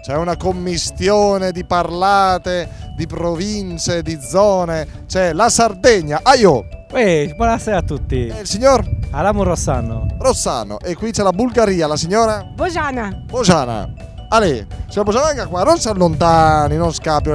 C'è una commistione di parlate, di province, di zone. C'è la Sardegna. Aio! Buonasera a tutti. Il signor Alamo Rossano. Rossano. E qui c'è la Bulgaria, la signora Bojana. Bojana. Ale, signor Bojana, venga qua, non si allontani, non scappi.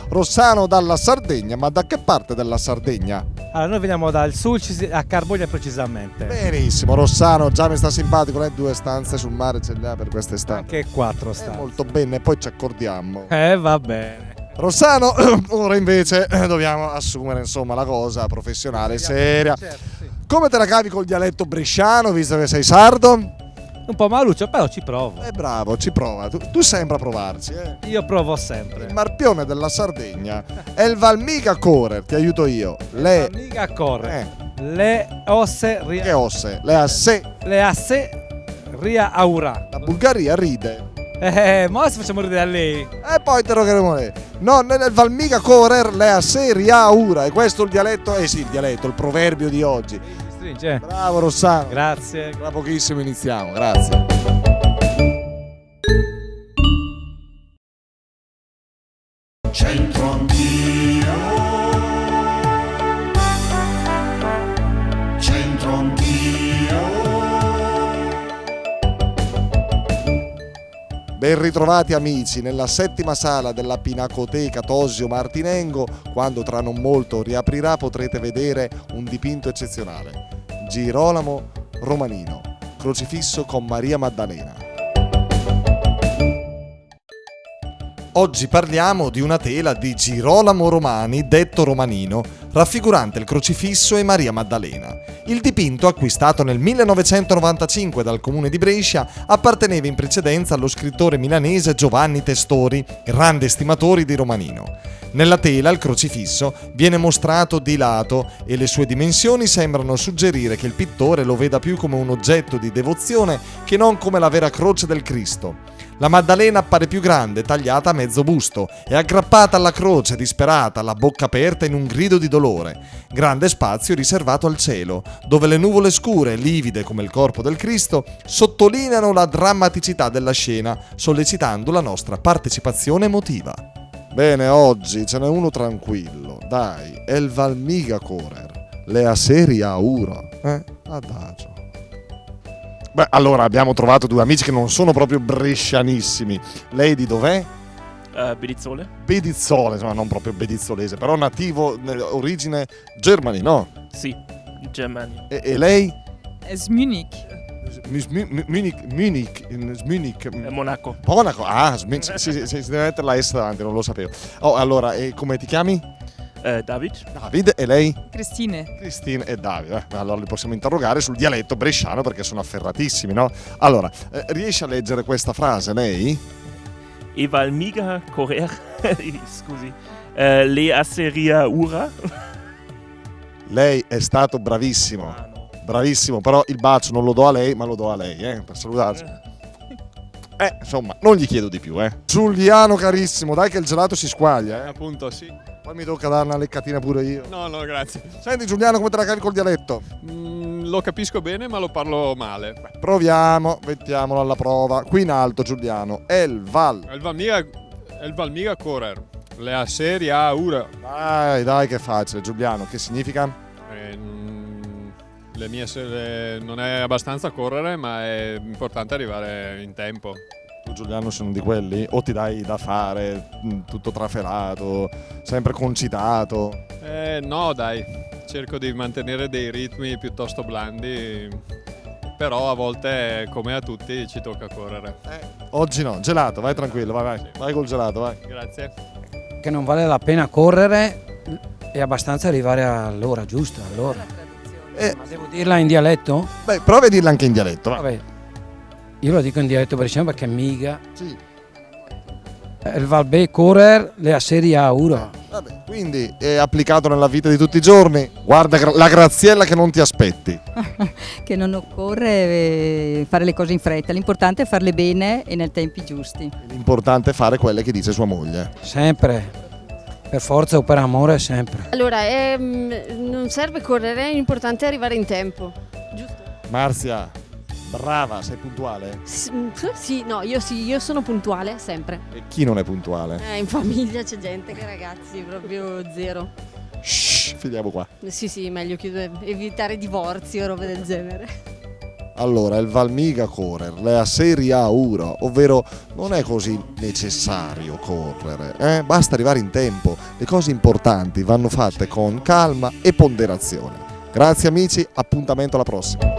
Rossano dalla Sardegna, ma da che parte della Sardegna? Allora, noi veniamo dal Sulcis a Carboglia precisamente. Benissimo, Rossano, già mi sta simpatico, lei 2 stanze sul mare ce le ha per quest'estate. Anche 4 stanze. Molto bene, poi ci accordiamo. Va bene. Rossano, ora invece dobbiamo assumere insomma la cosa professionale, seria. Certo, sì. Come te la cavi col dialetto bresciano, visto che sei sardo? Un po' maluccio, però ci provo. Bravo, ci prova, tu sembra provarci. Io provo sempre. Il marpione della Sardegna è il Valmiga Correr, ti aiuto io. Le Amica corre. Le osse che ria. osse, le asse, Le asse ria aura. la Bulgaria ride. Ma se facciamo ridere a lei. E poi interrogheremo lei. No, nel Valmiga Correr le asse ria aura. E questo è il dialetto, sì, il dialetto, il proverbio di oggi. Stringe. Bravo Rossano. Grazie. Tra pochissimo iniziamo, grazie. Centro anch'io, centro anch'io. Ben ritrovati amici nella 7ª sala della Pinacoteca Tosio Martinengo. Quando tra non molto riaprirà potrete vedere un dipinto eccezionale. Girolamo Romanino, crocifisso con Maria Maddalena. Oggi parliamo di una tela di Girolamo Romani, detto Romanino, raffigurante il crocifisso e Maria Maddalena. Il dipinto, acquistato nel 1995 dal comune di Brescia, apparteneva in precedenza allo scrittore milanese Giovanni Testori, grande estimatore di Romanino. Nella tela il crocifisso viene mostrato di lato e le sue dimensioni sembrano suggerire che il pittore lo veda più come un oggetto di devozione che non come la vera croce del Cristo. La Maddalena appare più grande, tagliata a mezzo busto e aggrappata alla croce, disperata, la bocca aperta in un grido di dolore. Grande spazio riservato al cielo, dove le nuvole scure, livide come il corpo del Cristo, sottolineano la drammaticità della scena, sollecitando la nostra partecipazione emotiva. Bene, oggi ce n'è uno tranquillo, dai, è il Valmiga Correr, le aseri aura, adagio. Beh, allora abbiamo trovato 2 amici che non sono proprio brescianissimi. Lei di dov'è? Bedizzole? Bedizzole, insomma non proprio bedizzolese, però nativo, origine Germany, no? Sì, Germania. E lei? Munich. Munich. Monaco. Monaco, si deve mettere la S davanti, non lo sapevo. Oh, allora, e come ti chiami? David. David, e lei? Cristine. Cristina e Davide. Allora li possiamo interrogare sul dialetto bresciano perché sono afferratissimi, no? Allora, riesce a leggere questa frase lei? E Valmiga correr. Scusi. Le asseria ura. Lei è stato bravissimo. Ah, no. Bravissimo, però il bacio non lo do a lei, ma lo do a lei, per salutarci. Insomma, non gli chiedo di più, Giuliano carissimo, dai che il gelato si squaglia, Appunto, sì. Poi mi tocca dare una leccatina pure io. No, grazie. Senti Giuliano, come te la cavi col dialetto? Lo capisco bene, ma lo parlo male. Proviamo, mettiamolo alla prova. Qui in alto Giuliano, è il Val. È il Valmiga Correr. Le asserie a ura. Dai che facile Giuliano, che significa? Non è abbastanza correre, ma è importante arrivare in tempo. Tu Giuliano sei uno di quelli? O ti dai da fare, tutto trafelato, sempre concitato? No, dai. Cerco di mantenere dei ritmi piuttosto blandi, però a volte, come a tutti, ci tocca correre. Oggi no, gelato, vai tranquillo, vai col gelato, vai. Grazie. Che non vale la pena correre, è abbastanza arrivare all'ora giusta, all'ora. Ma devo dirla in dialetto? Beh, provi a dirla anche in dialetto, va. Vabbè, io lo dico in dialetto bresciano perché miga. Sì. Il Valbe correr le asserie a ura. Vabbè, quindi è applicato nella vita di tutti i giorni. Guarda la graziella che non ti aspetti. Che non occorre fare le cose in fretta, l'importante è farle bene e nei tempi giusti. L'importante è fare quelle che dice sua moglie. Sempre. Per forza o per amore, sempre. Allora, non serve correre, l'importante è arrivare in tempo, giusto? Marzia, Brava, sei puntuale? Sì, io sono puntuale, sempre. E chi non è puntuale? In famiglia c'è gente che ragazzi, proprio zero. Shh, finiamo qua. Sì, meglio evitare divorzi o robe del genere. Allora, il Valmiga Correr, la Serie A Ura, ovvero non è così necessario correre, basta arrivare in tempo. Le cose importanti vanno fatte con calma e ponderazione. Grazie amici, appuntamento alla prossima.